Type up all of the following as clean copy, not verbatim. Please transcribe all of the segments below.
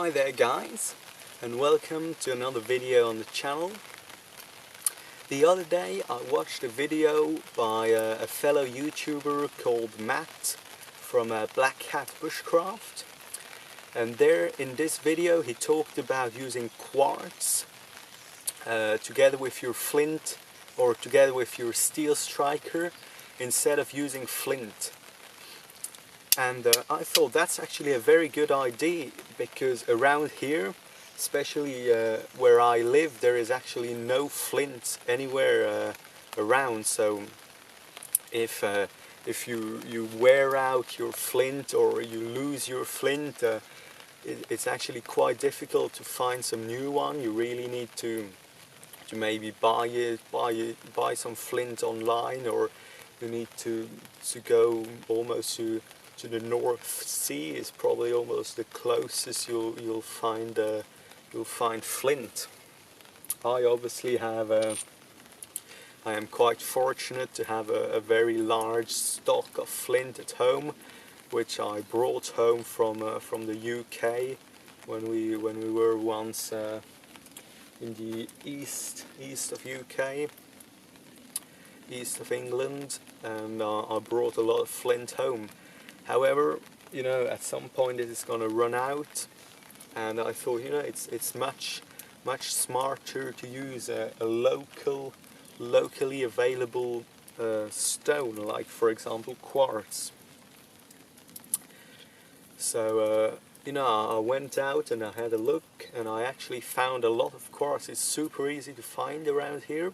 Hi there guys, and welcome to another video on the channel. The other day I watched a video by a fellow YouTuber called Matt from Black Hat Bushcraft, and there in this video he talked about using quartz together with your flint or together with your steel striker instead of using flint. And I thought that's actually a very good idea, because around here, especially where I live, there is actually no flint anywhere around. So if you wear out your flint or you lose your flint, it's actually quite difficult to find some new one. You really need to maybe buy some flint online, or you need to go almost to the North Sea is probably almost the closest you'll find flint. I obviously have I am quite fortunate to have a very large stock of flint at home, which I brought home from the UK when we were once in the east of UK, east of England, and I brought a lot of flint home. However, you know, at some point it is going to run out, and I thought, you know, it's much smarter to use a locally available stone, like for example quartz. So you know, I went out and I had a look, and I actually found a lot of quartz. It's super easy to find around here.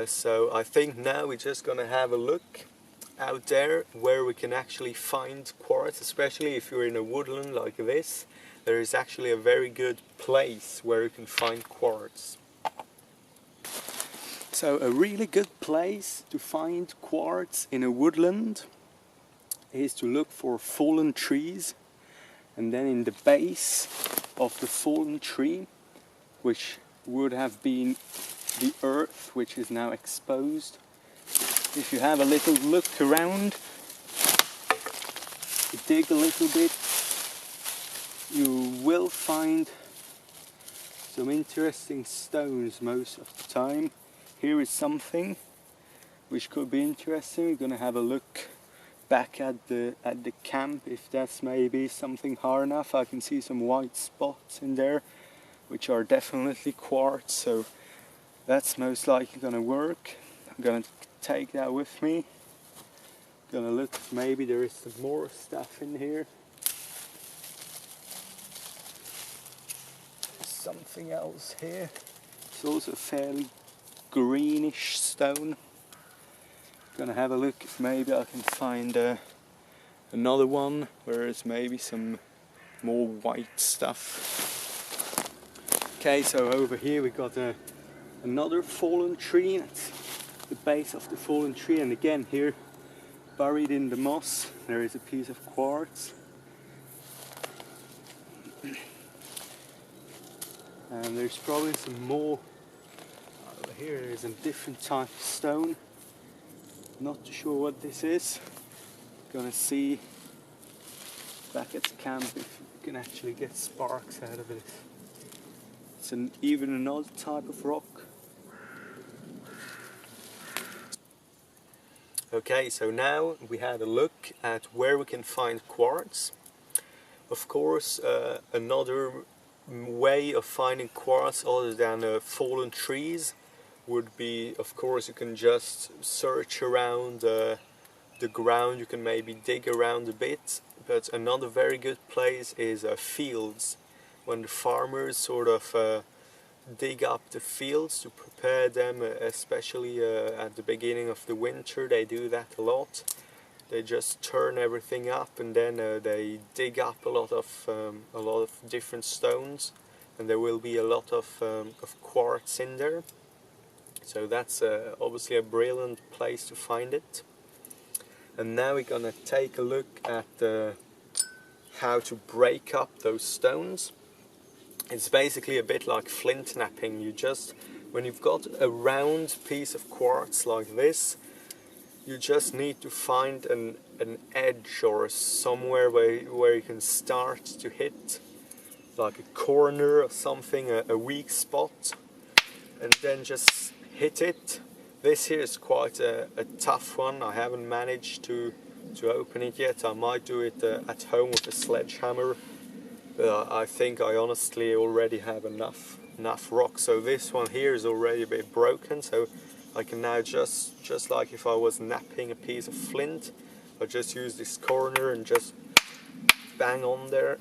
So I think now we're just gonna have a look out there where we can actually find quartz, especially if you're in a woodland like this. There is actually a very good place where you can find quartz. So a really good place to find quartz in a woodland is to look for fallen trees, and then in the base of the fallen tree, which would have been the earth, which is now exposed. If you have a little look around, dig a little bit, you will find some interesting stones most of the time. Here is something which could be interesting. We're going to have a look back at the camp, if that's maybe something hard enough. I can see some white spots in there, which are definitely quartz, so that's most likely going to work. I'm going to take that with me. Gonna look if maybe there is some more stuff in here. Something else here. It's also a fairly greenish stone. Gonna have a look if maybe I can find another one where there's maybe some more white stuff. Okay, so over here we got another fallen tree. That's the base of the fallen tree, and again here, buried in the moss, there is a piece of quartz. And there's probably some more over here. There's a different type of stone. Not too sure what this is. Gonna see back at the camp if we can actually get sparks out of it. It's even another type of rock. Okay, so now we had a look at where we can find quartz. Of course, another way of finding quartz other than fallen trees would be, of course, you can just search around the ground. You can maybe dig around a bit, but another very good place is fields. When the farmers sort of dig up the fields to prepare them, especially at the beginning of the winter, they do that a lot. They just turn everything up, and then they dig up a lot of different stones, and there will be a lot of quartz in there. So that's obviously a brilliant place to find it. And now we're gonna take a look at how to break up those stones. It's basically a bit like flint knapping. You just, when you've got a round piece of quartz like this, you just need to find an edge or somewhere where you can start to hit, like a corner or something, a weak spot, and then just hit it. This here is quite a tough one. I haven't managed to open it yet. I might do it at home with a sledgehammer. I think I honestly already have enough rock. So this one here is already a bit broken, so I can now just like if I was knapping a piece of flint, I just use this corner and just bang on there.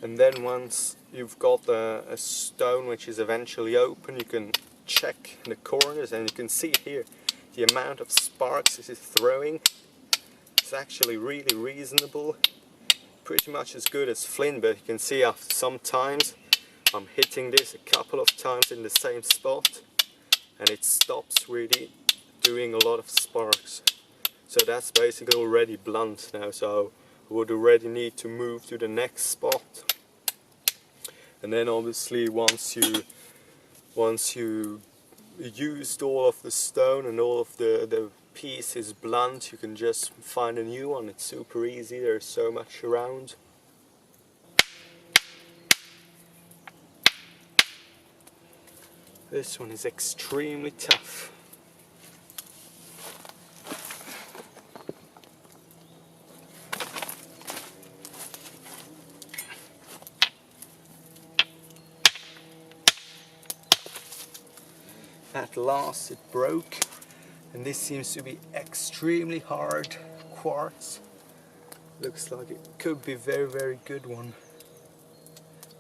And then once you've got a stone which is eventually open, you can check the corners, and you can see here the amount of sparks this is throwing. It's actually really reasonable, pretty much as good as flint, but you can see after some times I'm hitting this a couple of times in the same spot and it stops really doing a lot of sparks. So that's basically already blunt now, so I would already need to move to the next spot. And then obviously once you used all of the stone and all of the piece is blunt, you can just find a new one. It's super easy, there's so much around. This one is extremely tough. At last it broke, and this seems to be extremely hard quartz. Looks like it could be a very good one.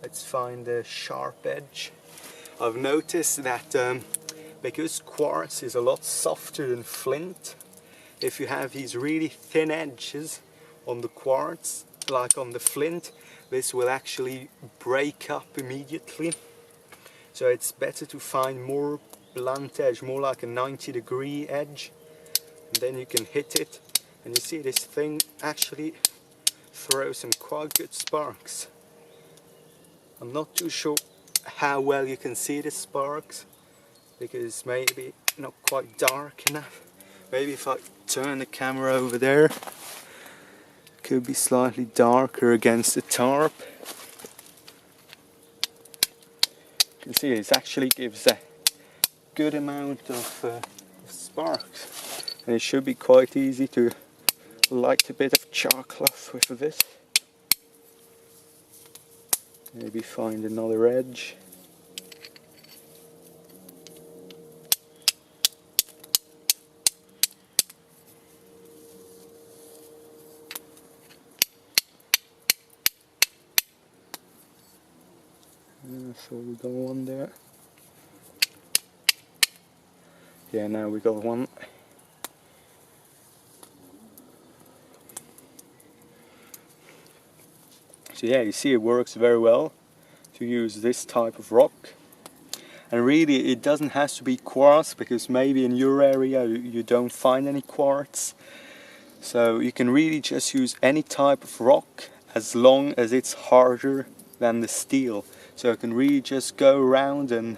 Let's find a sharp edge. I've noticed that because quartz is a lot softer than flint, if you have these really thin edges on the quartz, like on the flint, this will actually break up immediately. So it's better to find more blunt edge, more like a 90-degree edge, and then you can hit it, and you see this thing actually throws some quite good sparks. I'm not too sure how well you can see the sparks, because maybe not quite dark enough. Maybe if I turn the camera over there, it could be slightly darker against the tarp. You can see it actually gives a good amount of sparks, and it should be quite easy to light a bit of charcloth with this. Maybe find another edge. So we got one there. Yeah, now we got one. So yeah, you see it works very well to use this type of rock. And really it doesn't have to be quartz, because maybe in your area you don't find any quartz. So you can really just use any type of rock as long as it's harder than the steel. So you can really just go around and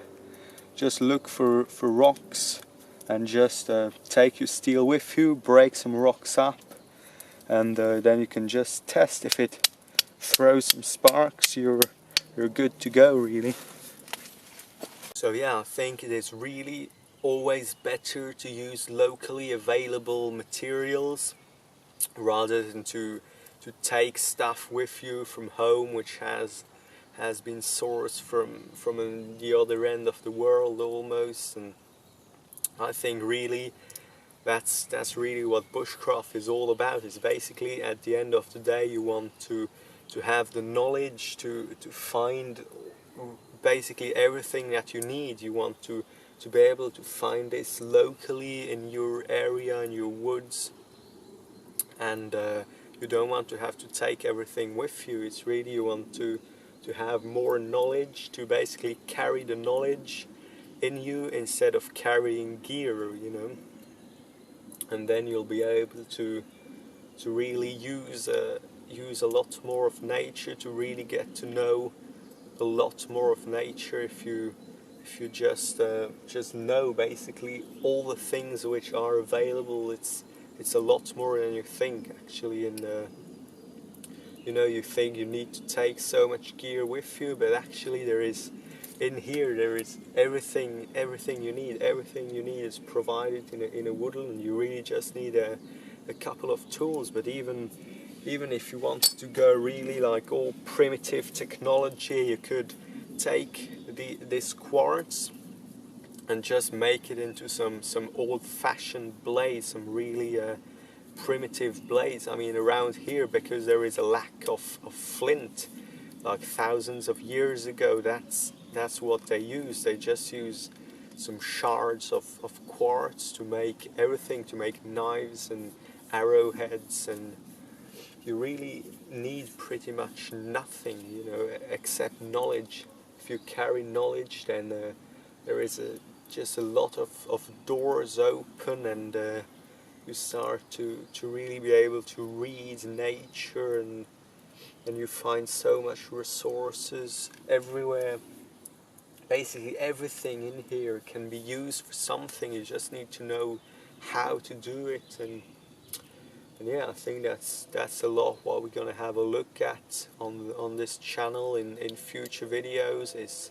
just look for rocks, and just take your steel with you, break some rocks up, and then you can just test if it throws some sparks. You're good to go, really. So yeah, I think it is really always better to use locally available materials rather than to take stuff with you from home which has been sourced from the other end of the world almost. And I think really that's really what bushcraft is all about. It's basically, at the end of the day, you want to have the knowledge to find basically everything that you need. You want to be able to find this locally in your area, in your woods, and you don't want to have to take everything with you. It's really, you want to have more knowledge, to basically carry the knowledge in you instead of carrying gear, you know. And then you'll be able to really use a lot more of nature, to really get to know a lot more of nature if you if you just know basically all the things which are available, it's a lot more than you think actually. And you know, you think you need to take so much gear with you, but actually there is everything you need. Everything you need is provided in a woodland. You really just need a couple of tools. But even if you want to go really like all primitive technology, you could take this quartz and just make it into some old-fashioned blades, some really primitive blades. I mean, around here, because there is a lack of flint, like thousands of years ago, that's what they use. They just use some shards of quartz to make everything, to make knives and arrowheads, and you really need pretty much nothing, you know, except knowledge. If you carry knowledge, then there is just a lot of doors open, and you start to really be able to read nature, and you find so much resources everywhere. Basically everything in here can be used for something. You just need to know how to do it, and yeah, I think that's a lot what we're gonna have a look at on this channel in future videos, is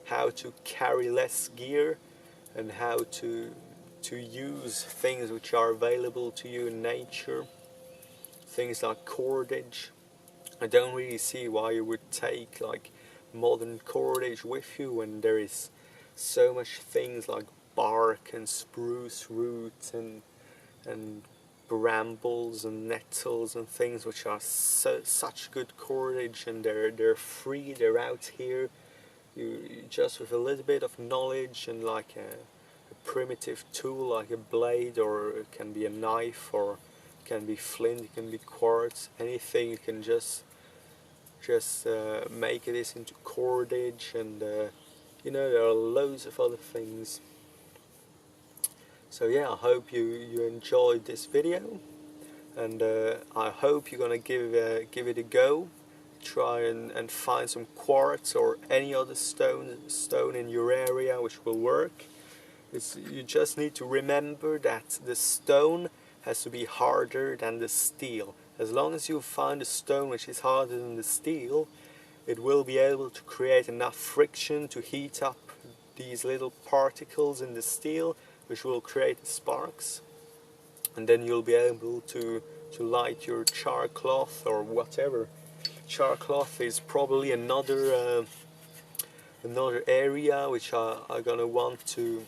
how to carry less gear and how to use things which are available to you in nature. Things like cordage. I don't really see why you would take like modern cordage with you when there is so much things like bark and spruce roots and brambles and nettles and things which are such good cordage, and they're free, they're out here. You just with a little bit of knowledge and like a primitive tool like a blade, or it can be a knife, or it can be flint, it can be quartz, anything, you can just make this into cordage, and you know, there are loads of other things. So yeah, I hope you enjoyed this video, and I hope you're gonna give it a go. Try and find some quartz or any other stone in your area which will work. You just need to remember that the stone has to be harder than the steel. As long as you find a stone which is harder than the steel, it will be able to create enough friction to heat up these little particles in the steel, which will create sparks, and then you'll be able to light your char cloth or whatever. Char cloth is probably another area which I'm gonna want to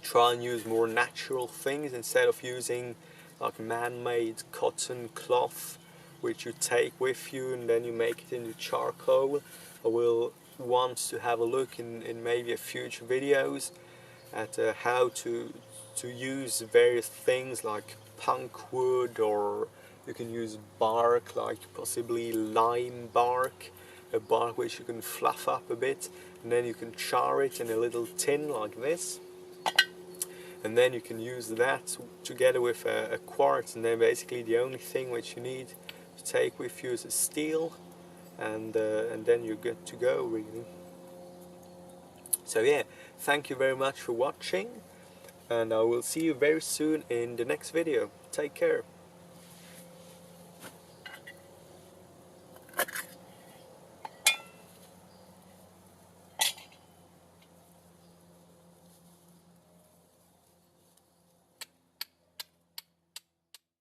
try and use more natural things instead of using like man-made cotton cloth which you take with you and then you make it into charcoal. I will want to have a look in maybe a future videos at how to use various things like punk wood, or you can use bark, like possibly lime bark, a bark which you can fluff up a bit, and then you can char it in a little tin like this, and then you can use that together with a quartz, and then basically the only thing which you need to take with you is a steel, and then you're good to go really. So yeah, thank you very much for watching, and I will see you very soon in the next video. Take care.